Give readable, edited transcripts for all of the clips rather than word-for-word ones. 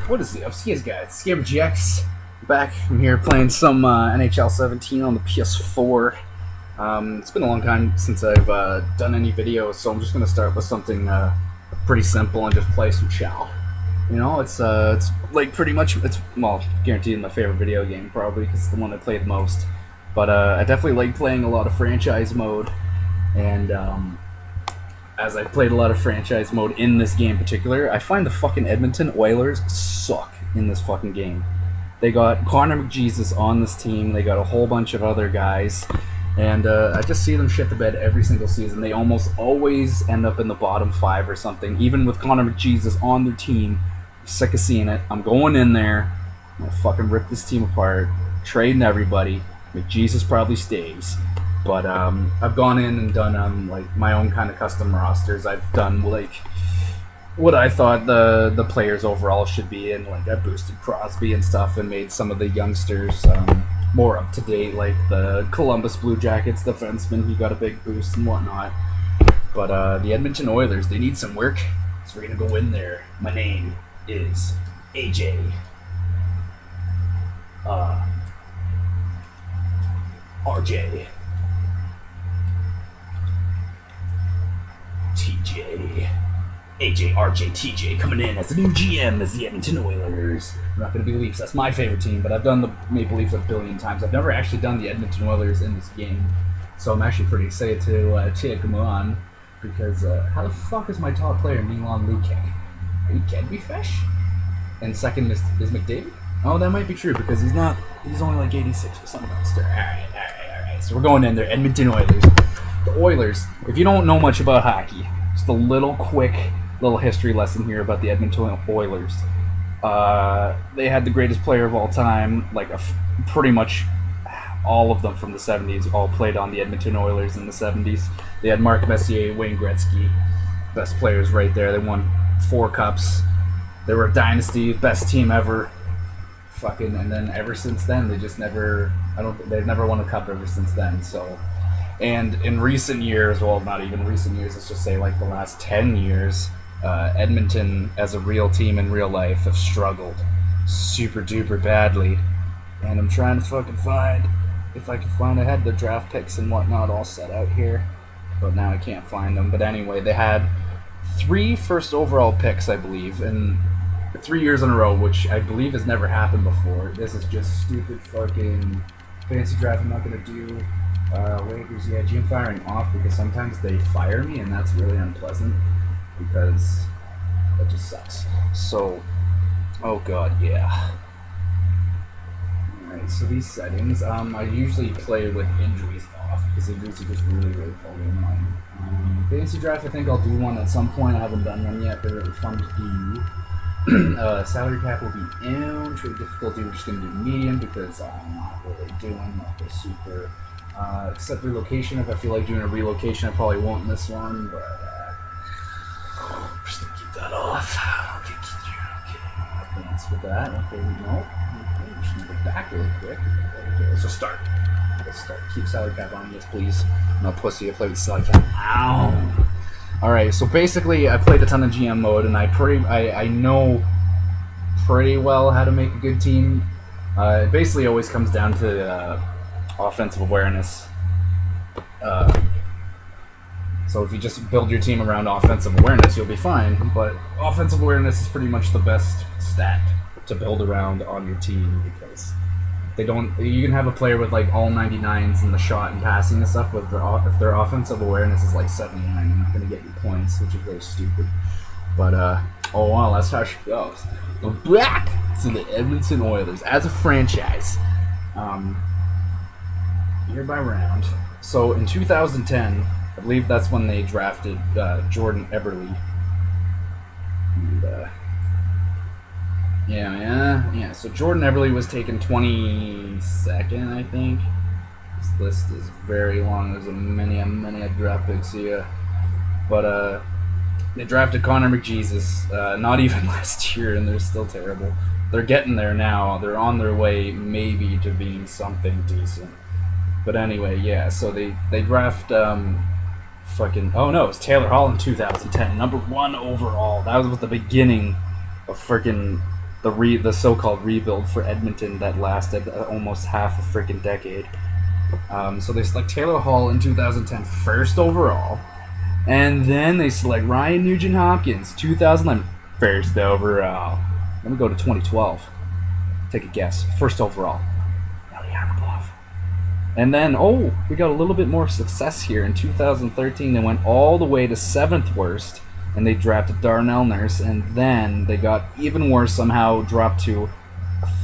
What is the upstairs, guys? Scammer GX back. I'm here playing some NHL 17 on the PS4. It's been a long time since I've done any videos, so I'm just gonna start with something pretty simple and just play some Chow. You know, it's like pretty much guaranteed my favorite video game probably because it's the one I played the most. But I definitely like playing a lot of franchise mode, and as I've played a lot of franchise mode in this game in particular, I find the fucking Edmonton Oilers suck in this fucking game. They got Connor McJesus on this team, they got a whole bunch of other guys, and I just see them shit the bed every single season. They almost always end up in the bottom 5 or something, even with Connor McJesus on their team. I'm sick of seeing it. I'm going in there, I'm gonna fucking rip this team apart, trading everybody. McJesus probably stays. But I've gone in and done like my own kind of custom rosters. I've done like what I thought the players overall should be, and like I boosted Crosby and stuff, and made some of the youngsters more up to date, like the Columbus Blue Jackets defenseman. He got a big boost and whatnot. But the Edmonton Oilers, they need some work, so we're gonna go in there. My name is AJ. RJ. TJ. AJ, RJ, TJ coming in as the new GM as the Edmonton Oilers. I'm not going to be Leafs, that's my favorite team, but I've done the Maple Leafs a billion times. I've never actually done the Edmonton Oilers in this game, so I'm actually pretty excited to take them on, because how the fuck is my top player Milan Lukic? Are you kidding me, Fish? And second is McDavid? Oh, that might be true, because he's only like 86 or something else. Alright. So we're going in there, Edmonton Oilers. The Oilers, if you don't know much about hockey, just a quick history lesson here about the Edmonton Oilers. They had the greatest player of all time, like pretty much all of them from the 70s all played on the Edmonton Oilers in the 70s. They had Mark Messier, Wayne Gretzky, best players right there. They won 4 cups. They were a dynasty, best team ever. And then ever since then, they've never won a cup ever since then. So, and in recent years, well, not even recent years, let's just say like the last 10 years, Edmonton as a real team in real life have struggled super duper badly. And I'm trying to fucking find, if I can find, I had the draft picks and whatnot all set out here, but now I can't find them. But anyway, they had 3 first overall picks, I believe, and 3 years in a row, which I believe has never happened before. This is just stupid fucking fancy draft I'm not gonna do. Waivers, yeah, GM firing off, because sometimes they fire me, and that's really unpleasant, because that just sucks. So, oh god, yeah. Alright, so these settings, I usually play with injuries off, because injuries are just really fucking annoying. Fancy draft, I think I'll do one at some point. I haven't done one yet, but it'll be fun to do. Salary cap will be down. Trade difficulty, we're just going to do medium, because I'm not really doing like a super. Except relocation. If I feel like doing a relocation, I probably won't in this one, but we're just going to keep that off. Okay, advance with that. Okay, no. Okay, just going to go back really quick. Okay, let's just start. Keep salary cap on, yes please. I'm not pussy, I play with salary cap. Ow! Alright, so basically I played a ton of GM mode, and I know pretty well how to make a good team. It basically always comes down to offensive awareness. So if you just build your team around offensive awareness, you'll be fine, but offensive awareness is pretty much the best stat to build around on your team, because you can have a player with like all 99s in the shot and passing and stuff, if their offensive awareness is like 79, you're not going to get your points, which is really stupid. But oh wow, that's how she goes. We're back to the Edmonton Oilers as a franchise, year by round. So in 2010, I believe that's when they drafted Jordan Eberle. And yeah. So Jordan Eberle was taken 22nd, I think. This list is very long. There's many draft picks here. But they drafted Connor McJesus, not even last year, and they're still terrible. They're getting there now. They're on their way maybe to being something decent. But anyway, yeah. So they draft it's Taylor Hall in 2010, number 1 overall. That was the beginning of freaking the so-called rebuild for Edmonton that lasted almost half a freaking decade. So they select Taylor Hall in 2010 first overall, and then they select Ryan Nugent-Hopkins 2011 first overall. Let me go to 2012. Take a guess. First overall. And then, we got a little bit more success here. In 2013, they went all the way to 7th worst, and they drafted Darnell Nurse, and then they got even worse, somehow dropped to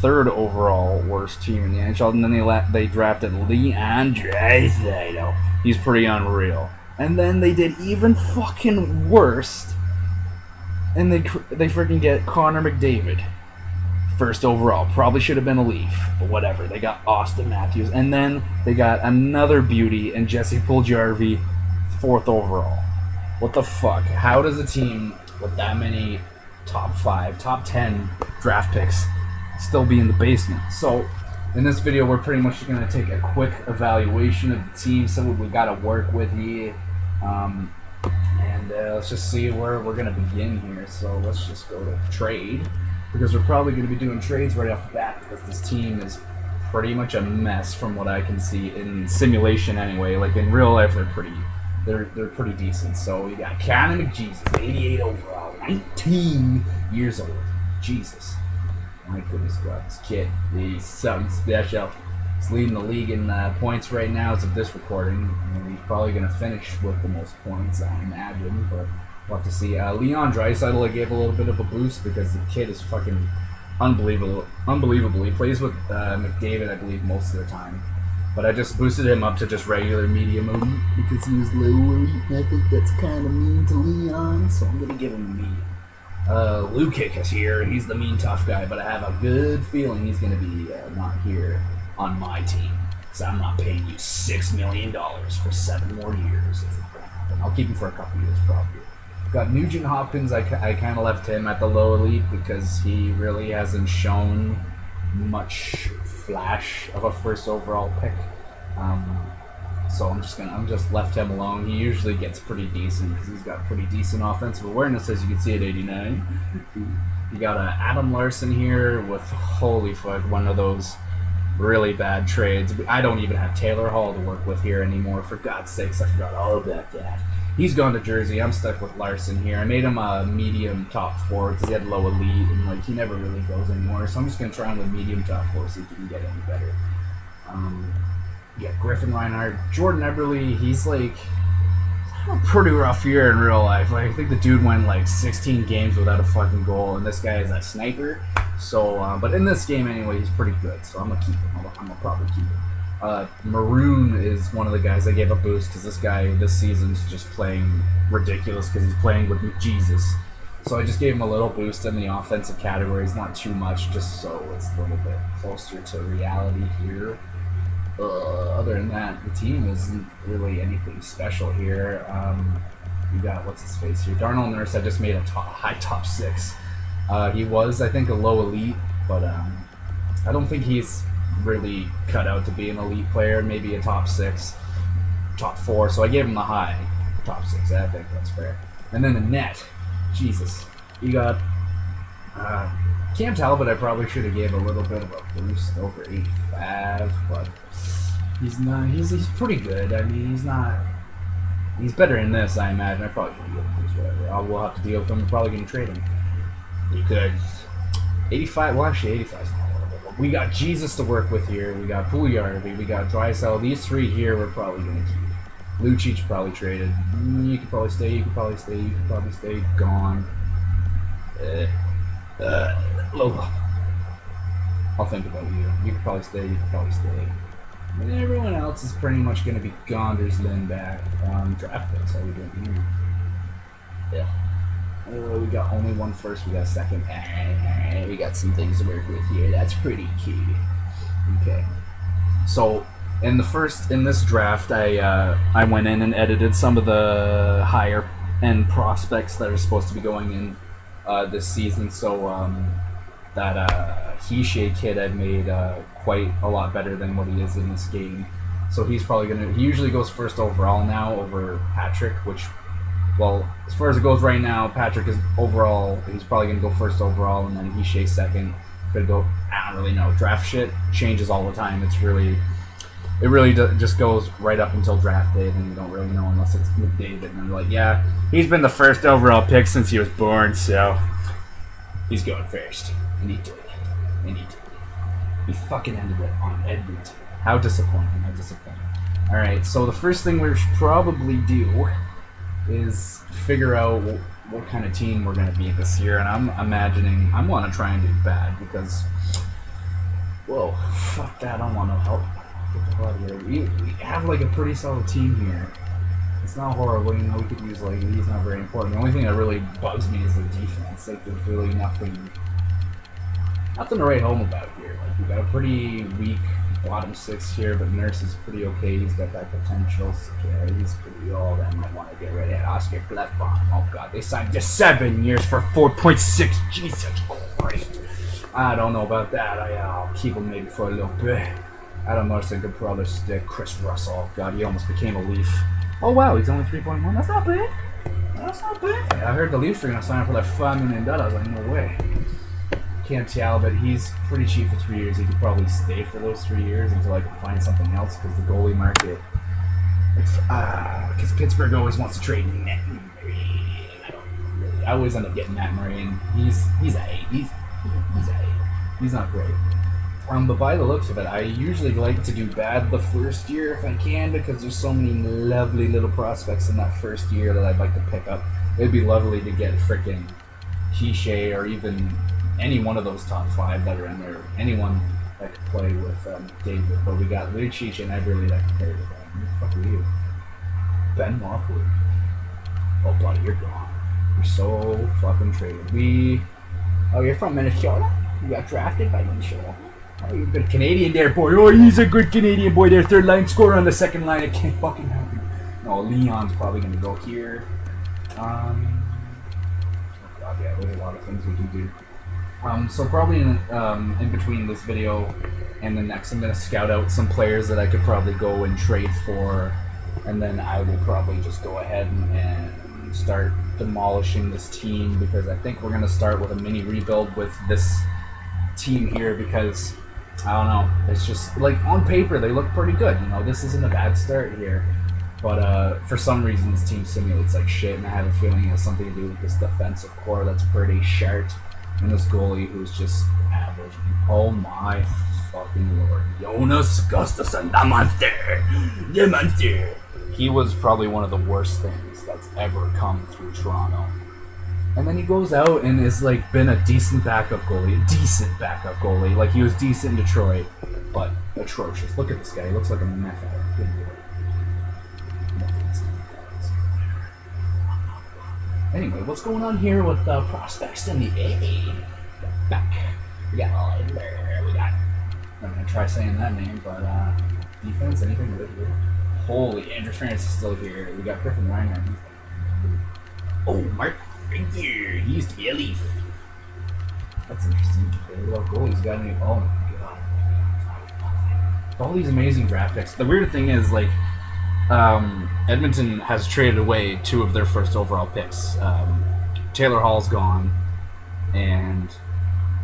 3rd overall worst team in the NHL, and then they drafted Leon Draisaitl. He's pretty unreal. And then they did even fucking worse, and they freaking get Connor McDavid. First overall. Probably should have been a Leaf, but whatever. They got Austin Matthews, and then they got another beauty in Jesse Puljujarvi, 4th overall. What the fuck? How does a team with that many top 5, top 10 draft picks still be in the basement? So, in this video, we're pretty much going to take a quick evaluation of the team, see what we got to work with here, and let's just see where we're going to begin here. So, let's just go to trade, because we're probably going to be doing trades right off the bat, because this team is pretty much a mess from what I can see in simulation anyway. Like in real life, they're pretty decent. So we got Connor McJesus, 88 overall, 19 years old. Jesus. My goodness God, this kid, he's something special. He's leading the league in points right now as of this recording, and he's probably going to finish with the most points, I imagine, but we'll have to see. Leon Draisaitl I gave a little bit of a boost because the kid is fucking unbelievable. He plays with McDavid, I believe, most of the time. But I just boosted him up to just regular medium elite because he was low elite, and I think that's kind of mean to Leon, so I'm going to give him a medium. Lukic is here. He's the mean tough guy, but I have a good feeling he's going to be not here on my team. So I'm not paying you $6 million for 7 more years. I'll keep him for a couple years probably. Got Nugent Hopkins. I kind of left him at the low elite because he really hasn't shown much flash of a first overall pick. So I'm just left him alone. He usually gets pretty decent because he's got pretty decent offensive awareness, as you can see at 89. You got Adam Larson here with, holy fuck, one of those really bad trades. I don't even have Taylor Hall to work with here anymore. For God's sakes, I forgot all about that. He's gone to Jersey. I'm stuck with Larson here. I made him a medium top 4 because he had low elite, and he never really goes anymore. So I'm just gonna try him with medium top 4, see if he can get any better. Yeah, Griffin Reinhart, Jordan Eberle. He's had a pretty rough year in real life. I think the dude went 16 games without a fucking goal, and this guy is a sniper. So, but in this game anyway, he's pretty good. So I'm gonna keep him. I'm gonna probably keep him. Maroon is one of the guys I gave a boost because this guy this season's just playing ridiculous because he's playing with Jesus. So I just gave him a little boost in the offensive categories, not too much, just so it's a little bit closer to reality here. Other than that, the team isn't really anything special here. You got, what's his face here? Darnell Nurse, I just made a high top 6. He was, I think, a low elite, but I don't think he's really cut out to be an elite player. Maybe a top 6, top 4. So I gave him the high top 6. I think that's fair. And then the net, Jesus, you got Cam Talbot. I probably should have gave a little bit of a boost over 85, but he's not. He's pretty good. I mean, he's not. He's better in this, I imagine. I probably should give him a boost, whatever. We'll have to deal with him. We're probably going to trade him. You could 85. Well, actually, 85 is not horrible. We got Jesus to work with here. We got Puljujarvi. We got Draisaitl. These 3 here, we're probably going to keep. Lucic probably traded. You could probably stay. You could probably stay. You could probably stay. Gone. I'll think about you. You could probably stay. You could probably stay. And everyone else is pretty much going to be gone. There's Lindback. Draft picks. How are we doing here? Yeah. We got only 1 first. We got a second. We got some things to work with here. That's pretty key. Okay. So in this draft, I went in and edited some of the higher end prospects that are supposed to be going in this season. So that Hishe kid I've made quite a lot better than what he is in this game. So he's probably he usually goes first overall now over Patrick, which well, as far as it goes right now, Patrick is overall. He's probably going to go first overall, and then Hishay second. Could go. I don't really know. Draft shit changes all the time. It really just goes right up until draft day, then you don't really know unless it's McDavid. And they're like, yeah, he's been the first overall pick since he was born, so he's going first. And he did. He fucking ended it on Edmonton. How disappointing. Alright, so the first thing we should probably do is figure out what kind of team we're going to be this year. And I'm imagining I'm going to try and do bad because, whoa, fuck that. I don't want to help. Get the hell out of here. We have like a pretty solid team here. It's not horrible, you know. We could use like he's not very important. The only thing that really bugs me is the defense. Like there's really nothing to write home about here. Like we got a pretty weak bottom six here, but Nurse is pretty okay. He's got that potential. Yeah, he's pretty old. I might want to get rid of Oscar Clefbaum. Oh god, they signed just 7 years for 4.6. Jesus Christ. I don't know about that. I'll keep him maybe for a little bit. Adam Larson could probably stick. Chris Russell. God, he almost became a Leaf. Oh wow, he's only 3.1. That's not bad. I heard the Leafs were gonna sign him for like $5 million. I was like, no way. Can't tell, but he's pretty cheap for 3 years. He could probably stay for those 3 years until I can find something else because the goalie market. Because Pittsburgh always wants to trade Matt Murray. I always end up getting Matt Murray, and he's a. He's not great. But by the looks of it, I usually like to do bad the first year if I can because there's so many lovely little prospects in that first year that I'd like to pick up. It'd be lovely to get frickin' Hishay or even any one of those top 5 that are in there. Anyone that could play with David. But we got Lucic and Eberle that can play with him. Who the fuck are you? Ben Walker. Oh, buddy, you're gone. You're so fucking traded. Oh, you're from Minnesota? You got drafted by Minnesota? Oh, you're a good Canadian there, boy. Oh, he's a good Canadian boy there. Third line scorer on the second line. It can't fucking happen. No, Leon's probably going to go here. Oh, God, yeah, there's a lot of things we can do. So probably in between this video and the next, I'm going to scout out some players that I could probably go and trade for. And then I will probably just go ahead and start demolishing this team because I think we're going to start with a mini rebuild with this team here because I don't know, it's just like on paper they look pretty good, you know. This isn't a bad start here, but for some reason this team simulates like shit, and I have a feeling it has something to do with this defensive core that's pretty sharp and this goalie who's just average. Oh my fucking lord, Jonas Gustafsson, the monster. He was probably one of the worst things that's ever come through Toronto. And then he goes out and is like been a decent backup goalie. Like he was decent in Detroit, but atrocious. Look at this guy. He looks like a meth addict. Anyway, what's going on here with prospects in the A? Back. We got Oliver. I'm gonna try saying that name, but defense, anything good here? Holy, Andrew Ference is still here. We got Griffin Reiner. Oh, Mark Figure. He used to be a Leaf. That's interesting. Little goalie's got any. Oh my god. All these amazing draft picks. The weird thing is, like, Edmonton has traded away 2 of their first overall picks. Taylor Hall's gone, and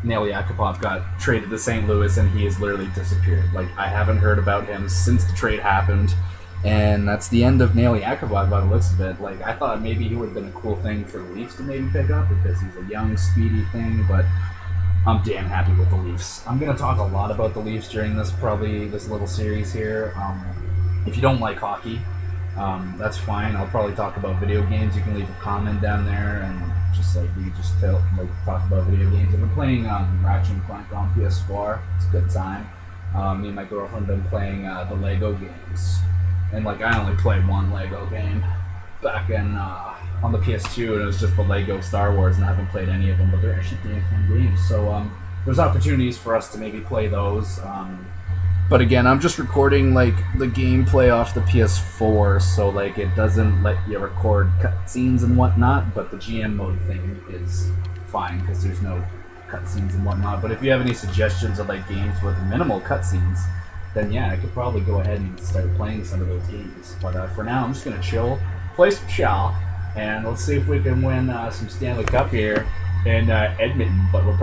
Nail Yakupov got traded to St. Louis, and he has literally disappeared. Like, I haven't heard about him since the trade happened. And that's the end of Nail Yakupov by the looks of it. Like, I thought maybe he would have been a cool thing for the Leafs to maybe pick up because he's a young, speedy thing, but I'm damn happy with the Leafs. I'm going to talk a lot about the Leafs during this little series here. If you don't like hockey, that's fine. I'll probably talk about video games. You can leave a comment down there and just like we just talk about video games. I've been playing Ratchet and Clank on PS4. It's a good time. Me and my girlfriend have been playing the Lego games. And like I only played one Lego game back in on the PS2, and it was just the Lego Star Wars, and I haven't played any of them, but they're actually damn fun games. So there's opportunities for us to maybe play those. But again, I'm just recording like the gameplay off the PS4, so like it doesn't let you record cutscenes and whatnot. But the GM mode thing is fine because there's no cutscenes and whatnot. But if you have any suggestions of like games with minimal cutscenes, then yeah, I could probably go ahead and start playing some of those games. But for now, I'm just gonna chill, play some Shell, and let's see if we can win some Stanley Cup here in Edmonton. But we're probably